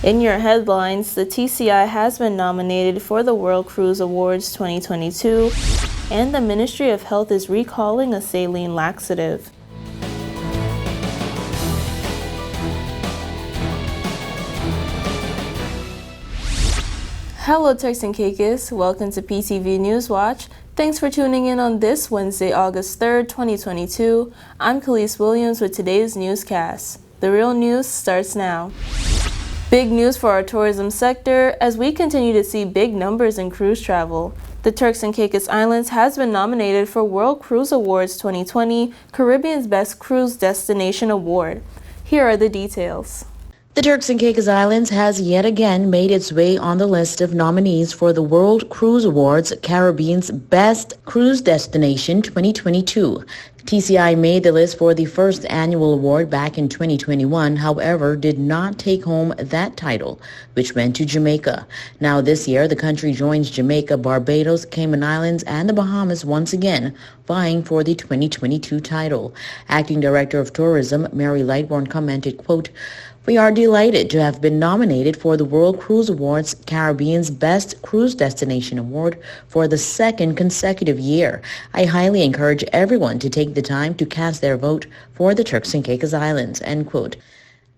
In your headlines, the TCI has been nominated for the World Cruise Awards 2022, and the Ministry of Health is recalling a saline laxative. Hello Turks and Caicos, welcome to PTV News Watch. Thanks for tuning in on this Wednesday, August 3rd, 2022. I'm Khalees Williams with today's newscast. The real news starts now. Big news for our tourism sector as we continue to see big numbers in cruise travel. The Turks and Caicos Islands has been nominated for World Cruise Awards 2020, Caribbean's Best Cruise Destination Award. Here are the details. The Turks and Caicos Islands has yet again made its way on the list of nominees for the World Cruise Awards Caribbean's Best Cruise Destination 2022. TCI made the list for the first annual award back in 2021, however, did not take home that title, which went to Jamaica. Now this year, the country joins Jamaica, Barbados, Cayman Islands, and the Bahamas once again, vying for the 2022 title. Acting Director of Tourism, Mary Lightbourne, commented, quote, "We are delighted to have been nominated for the World Cruise Awards Caribbean's Best Cruise Destination Award for the second consecutive year. I highly encourage everyone to take the time to cast their vote for the Turks and Caicos Islands," end quote.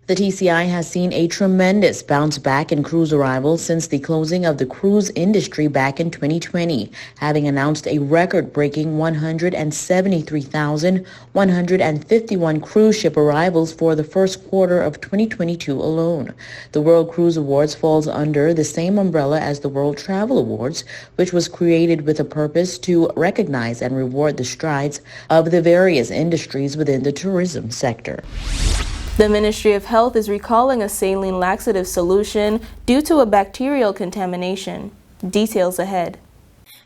The TCI has seen a tremendous bounce back in cruise arrivals since the closing of the cruise industry back in 2020, having announced a record-breaking 173,151 cruise ship arrivals for the first quarter of 2022 alone. The World Cruise Awards falls under the same umbrella as the World Travel Awards, which was created with a purpose to recognize and reward the strides of the various industries within the tourism sector. The Ministry of Health is recalling a saline laxative solution due to a bacterial contamination. Details ahead.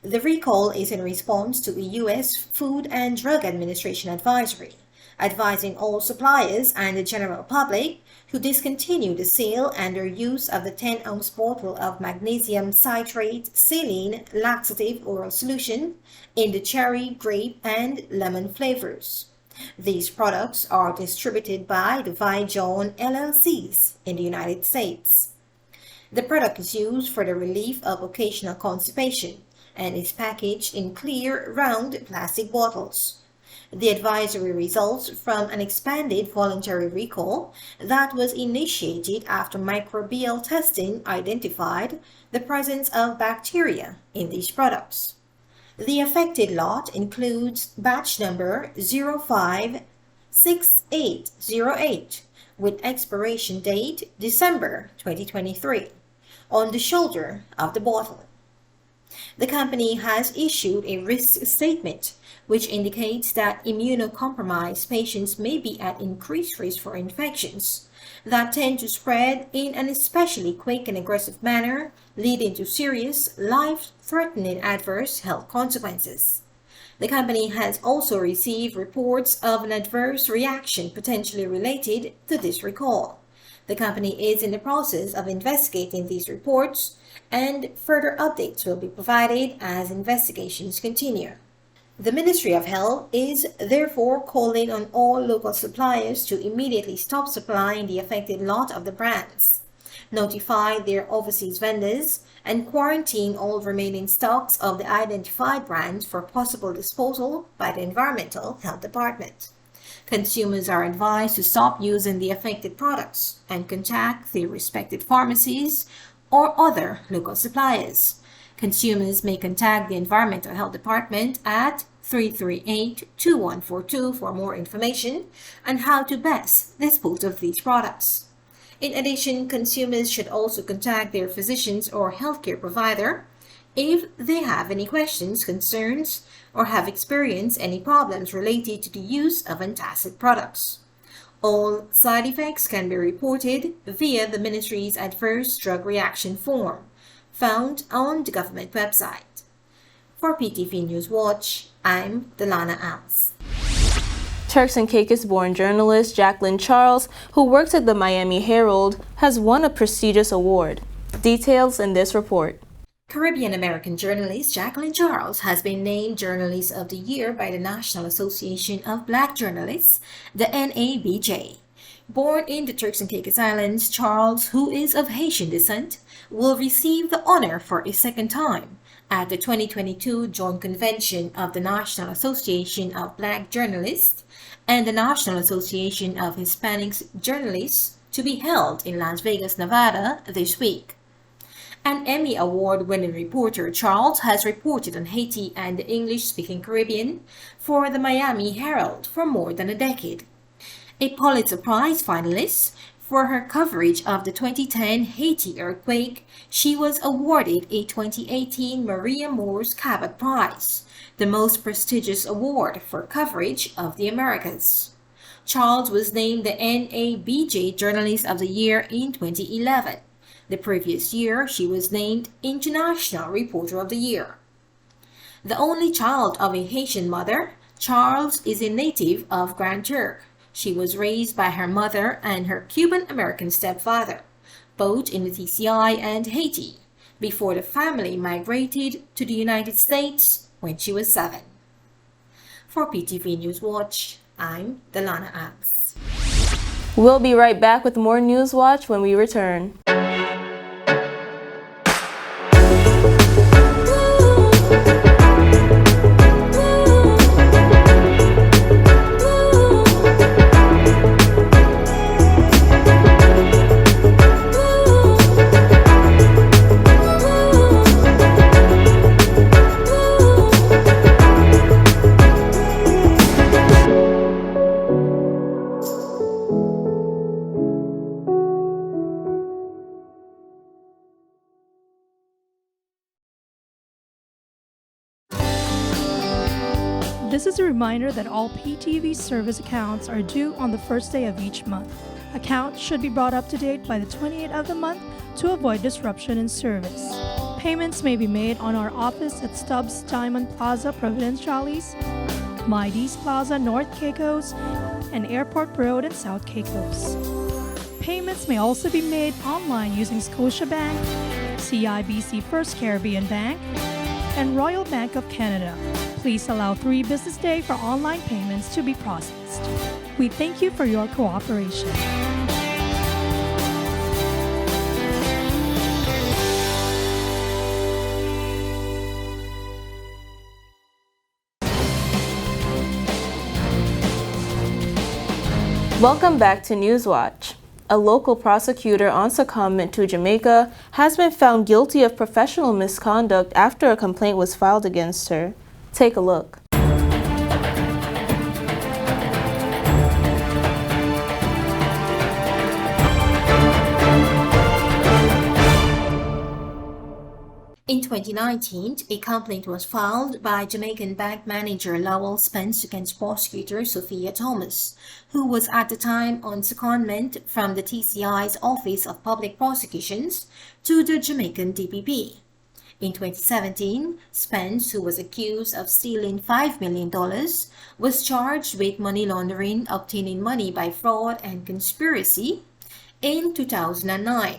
The recall is in response to a U.S. Food and Drug Administration advisory, advising all suppliers and the general public who discontinue the sale and their use of the 10-ounce bottle of magnesium citrate saline laxative oral solution in the cherry, grape, and lemon flavors. These products are distributed by the Vijon LLCs in the United States. The product is used for the relief of occasional constipation and is packaged in clear, round plastic bottles. The advisory results from an expanded voluntary recall that was initiated after microbial testing identified the presence of bacteria in these products. The affected lot includes batch number 056808 with expiration date December 2023 on the shoulder of the bottle. The company has issued a risk statement which indicates that immunocompromised patients may be at increased risk for infections that tend to spread in an especially quick and aggressive manner, leading to serious, life-threatening adverse health consequences. The company has also received reports of an adverse reaction potentially related to this recall. The company is in the process of investigating these reports, and further updates will be provided as investigations continue. The Ministry of Health is therefore calling on all local suppliers to immediately stop supplying the affected lot of the brands, notify their overseas vendors, and quarantine all remaining stocks of the identified brands for possible disposal by the Environmental Health Department. Consumers are advised to stop using the affected products and contact their respective pharmacies or other local suppliers. Consumers may contact the Environmental Health Department at 338-2142 for more information on how to best dispose of these products. In addition, consumers should also contact their physicians or healthcare provider if they have any questions, concerns, or have experienced any problems related to the use of antacid products. All side effects can be reported via the Ministry's Adverse Drug Reaction Form, found on the government website. For PTV News Watch, I'm Delana Alves. Turks and Caicos-born journalist Jacqueline Charles, who works at the Miami Herald, has won a prestigious award. Details in this report. Caribbean-American journalist Jacqueline Charles has been named Journalist of the Year by the National Association of Black Journalists, the NABJ. Born in the Turks and Caicos Islands, Charles, who is of Haitian descent, will receive the honor for a second time at the 2022 Joint Convention of the National Association of Black Journalists and the National Association of Hispanic Journalists to be held in Las Vegas, Nevada this week. An Emmy Award-winning reporter, Charles has reported on Haiti and the English-speaking Caribbean for the Miami Herald for more than a decade. A Pulitzer Prize finalist for her coverage of the 2010 Haiti earthquake, she was awarded a 2018 Maria Moore's Cabot Prize, the most prestigious award for coverage of the Americas. Charles was named the NABJ Journalist of the Year in 2011. The previous year, she was named International Reporter of the Year. The only child of a Haitian mother, Charles is a native of Grand Turk. She was raised by her mother and her Cuban-American stepfather, both in the TCI and Haiti, before the family migrated to the United States when she was 7. For PTV News Watch, I'm Delana Abs. We'll be right back with more News Watch when we return. This is a reminder that all PTV service accounts are due on the first day of each month. Accounts should be brought up to date by the 28th of the month to avoid disruption in service. Payments may be made on our office at Stubbs Diamond Plaza, Providenciales, Mides Plaza, North Caicos, and Airport Road in South Caicos. Payments may also be made online using Scotiabank, CIBC First Caribbean Bank, and Royal Bank of Canada. Please allow 3 business days for online payments to be processed. We thank you for your cooperation. Welcome back to Newswatch. A local prosecutor on secondment to Jamaica has been found guilty of professional misconduct after a complaint was filed against her. Take a look. In 2019, a complaint was filed by Jamaican bank manager Lowell Spence against prosecutor Sophia Thomas, who was at the time on secondment from the TCI's Office of Public Prosecutions to the Jamaican DPP. In 2017, Spence, who was accused of stealing $5 million, was charged with money laundering, obtaining money by fraud, and conspiracy in 2009.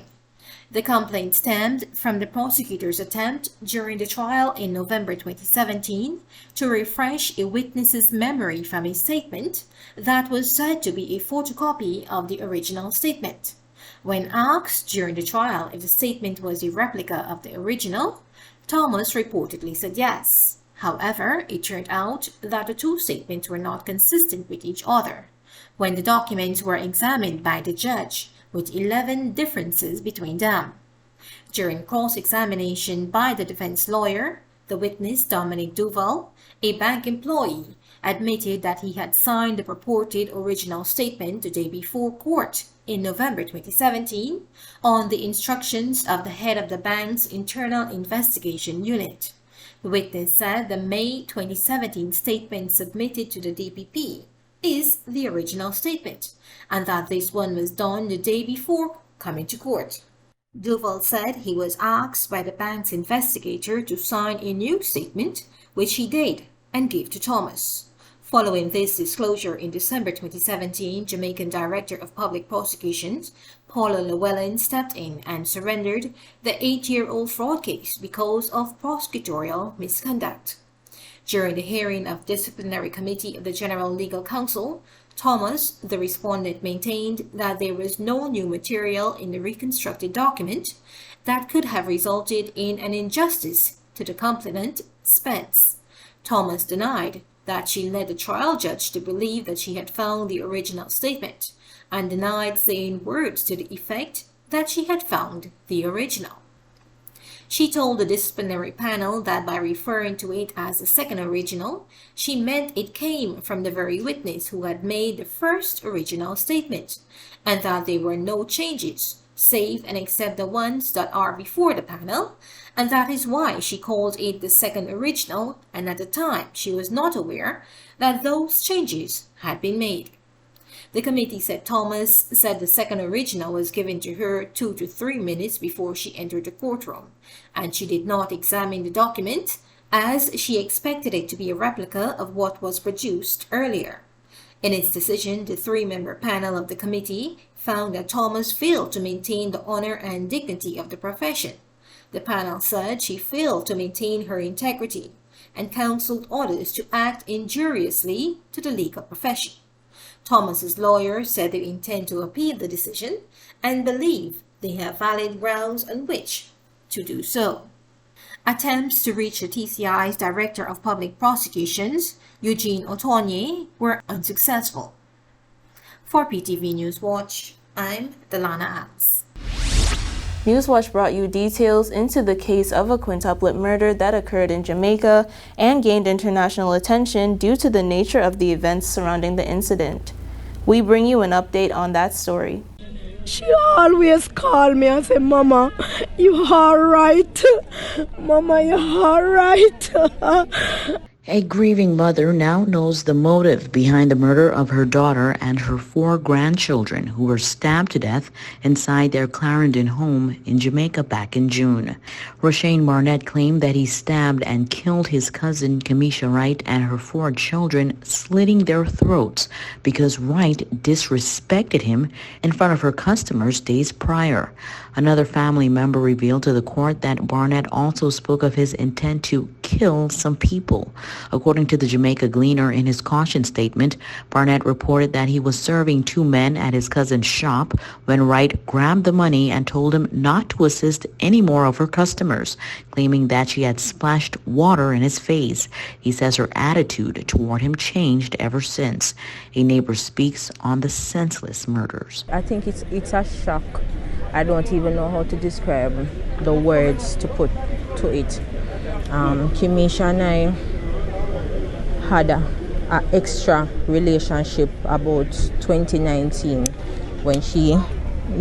The complaint stemmed from the prosecutor's attempt during the trial in November 2017 to refresh a witness's memory from a statement that was said to be a photocopy of the original statement. When asked during the trial if the statement was a replica of the original, Thomas reportedly said yes. However, it turned out that the 2 statements were not consistent with each other when the documents were examined by the judge, with 11 differences between them. During cross-examination by the defense lawyer, the witness, Dominic Duval, a bank employee, admitted that he had signed the purported original statement the day before court in November 2017 on the instructions of the head of the bank's internal investigation unit. The witness said the May 2017 statement submitted to the DPP is the original statement, and that this one was done the day before coming to court. Duval said he was asked by the bank's investigator to sign a new statement, which he did, and gave to Thomas. Following this disclosure in December 2017, Jamaican Director of Public Prosecutions, Paula Llewellyn, stepped in and surrendered the 8-year-old fraud case because of prosecutorial misconduct. During the hearing of Disciplinary Committee of the General Legal Counsel, Thomas, the respondent, maintained that there was no new material in the reconstructed document that could have resulted in an injustice to the complainant, Spence. Thomas denied that she led the trial judge to believe that she had found the original statement, and denied saying words to the effect that she had found the original. She told the disciplinary panel that by referring to it as the second original, she meant it came from the very witness who had made the first original statement, and that there were no changes, save and except the ones that are before the panel, and that is why she called it the second original, and at the time she was not aware that those changes had been made. The committee said Thomas said the second original was given to her 2 to 3 minutes before she entered the courtroom, and she did not examine the document as she expected it to be a replica of what was produced earlier. In its decision, the 3-member panel of the committee found that Thomas failed to maintain the honor and dignity of the profession. The panel said she failed to maintain her integrity and counseled others to act injuriously to the legal profession. Thomas's lawyer said they intend to appeal the decision and believe they have valid grounds on which to do so. Attempts to reach the TCI's Director of Public Prosecutions, Eugene Otonye, were unsuccessful. For PTV News Watch, I'm Delana Alves. Newswatch brought you details into the case of a quintuplet murder that occurred in Jamaica and gained international attention due to the nature of the events surrounding the incident. We bring you an update on that story. She always call me and say, Mama, you alright? Mama, you alright? A grieving mother now knows the motive behind the murder of her daughter and her 4 grandchildren who were stabbed to death inside their Clarendon home in Jamaica back in June. Roshane Barnett claimed that he stabbed and killed his cousin Kamisha Wright and her 4 children, slitting their throats because Wright disrespected him in front of her customers days prior. Another family member revealed to the court that Barnett also spoke of his intent to kill some people. According to the Jamaica Gleaner, in his caution statement, Barnett reported that he was serving 2 men at his cousin's shop when Wright grabbed the money and told him not to assist any more of her customers, claiming that she had splashed water in his face. He says her attitude toward him changed ever since. A neighbor speaks on the senseless murders. I think it's a shock. I don't even know how to describe the words to put to it. Kamisha and I had an extra relationship about 2019 when she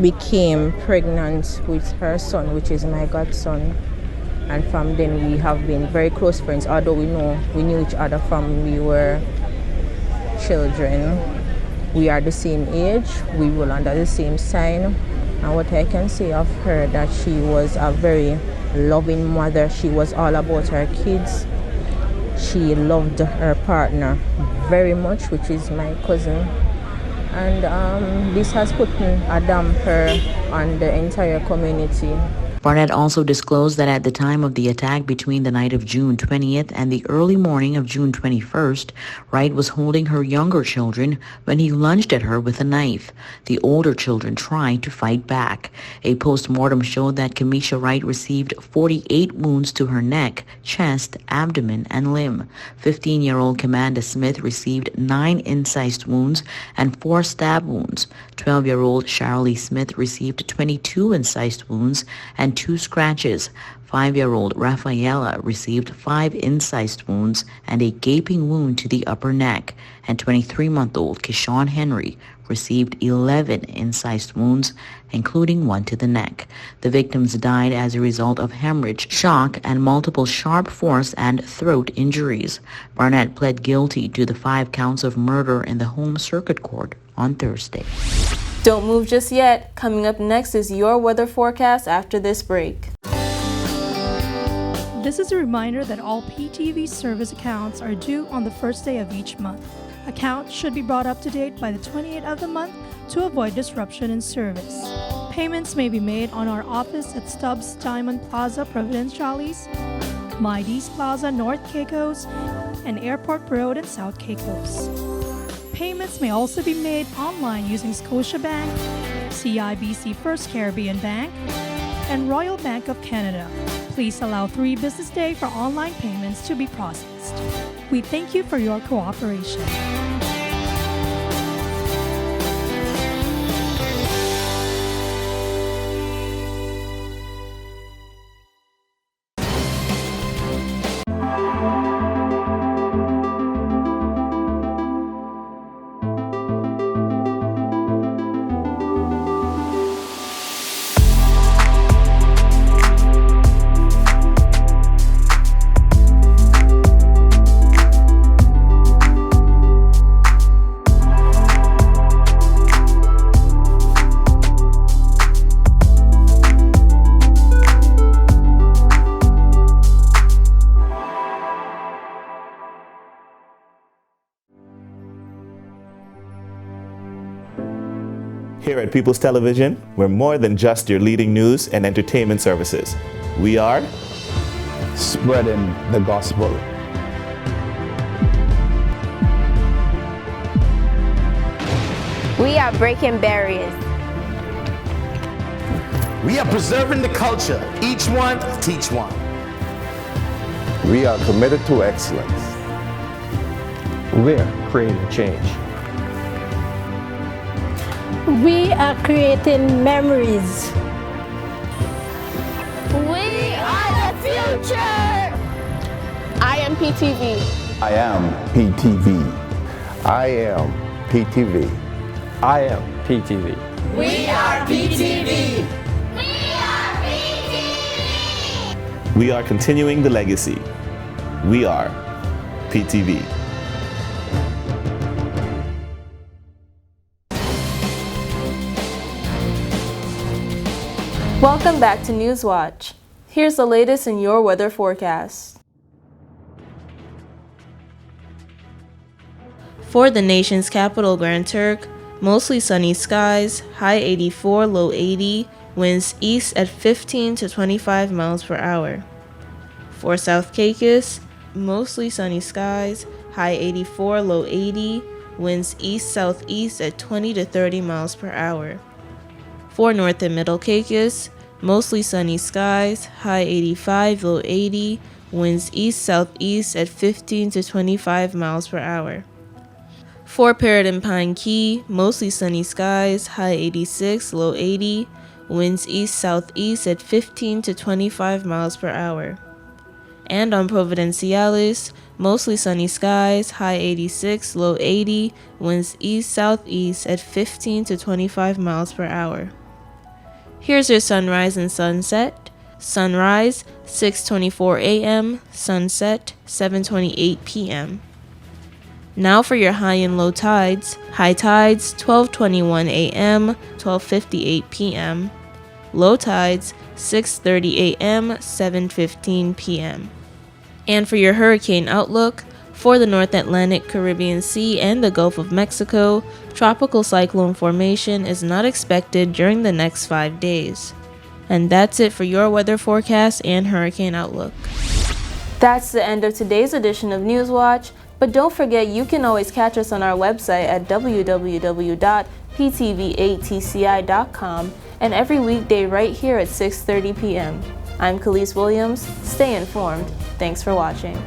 became pregnant with her son, which is my godson. And from then we have been very close friends, although we knew each other from we were children. We are the same age, we were under the same sign. And what I can say of her, that she was a very loving mother. She was all about her kids. She loved her partner very much, which is my cousin. And this has put a damper on the entire community. Barnett also disclosed that at the time of the attack between the night of June 20th and the early morning of June 21st, Wright was holding her younger children when he lunged at her with a knife. The older children tried to fight back. A post-mortem showed that Kamisha Wright received 48 wounds to her neck, chest, abdomen, and limb. 15-year-old Commander Smith received 9 incised wounds and 4 stab wounds. 12-year-old Shirley Smith received 22 incised wounds and 2 scratches. 5-year-old Rafaela received 5 incised wounds and a gaping wound to the upper neck, and 23-month-old Keshawn Henry received 11 incised wounds, including 1 to the neck. The victims died as a result of hemorrhage, shock, and multiple sharp force and throat injuries. Barnett pled guilty to the 5 counts of murder in the home circuit court on Thursday. Don't move just yet. Coming up next is your weather forecast after this break. This is a reminder that all PTV service accounts are due on the first day of each month. Accounts should be brought up to date by the 28th of the month to avoid disruption in service. Payments may be made on our office at Stubbs Diamond Plaza, Providenciales, Mides Plaza, North Caicos, and Airport Road in South Caicos. payments may also be made online using Scotiabank, CIBC First Caribbean Bank, and Royal Bank of Canada. Please allow 3 business days for online payments to be processed. We thank you for your cooperation. Here at People's Television, we're more than just your leading news and entertainment services. We are spreading the gospel. We are breaking barriers. We are preserving the culture. Each one, teach one. We are committed to excellence. We're creating change. We are creating memories. We are the future. I am PTV. I am PTV. I am PTV. I am PTV. We are PTV. We are continuing the legacy. We are PTV. Welcome back to Newswatch. Here's the latest in your weather forecast. For the nation's capital, Grand Turk, mostly sunny skies, high 84, low 80, winds east at 15 to 25 miles per hour. For South Caicos, mostly sunny skies, high 84, low 80, winds east-southeast at 20 to 30 miles per hour. For North and Middle Caicos, mostly sunny skies, high 85, low 80, winds east-southeast at 15 to 25 miles per hour. For Parrot and Pine Key, mostly sunny skies, high 86, low 80, winds east-southeast at 15 to 25 miles per hour. And on Providenciales, mostly sunny skies, high 86, low 80, winds east-southeast at 15 to 25 miles per hour. Here's your sunrise and sunset. Sunrise, 6:24 a.m., sunset, 7:28 p.m. Now for your high and low tides. High tides, 12:21 a.m., 12:58 p.m. Low tides, 6:30 a.m., 7:15 p.m. And for your hurricane outlook, for the North Atlantic, Caribbean Sea, and the Gulf of Mexico, tropical cyclone formation is not expected during the next 5 days. And that's it for your weather forecast and hurricane outlook. That's the end of today's edition of Newswatch, but don't forget you can always catch us on our website at www.ptv8tci.com and every weekday right here at 6:30 p.m. I'm Khalees Williams. Stay informed. Thanks for watching.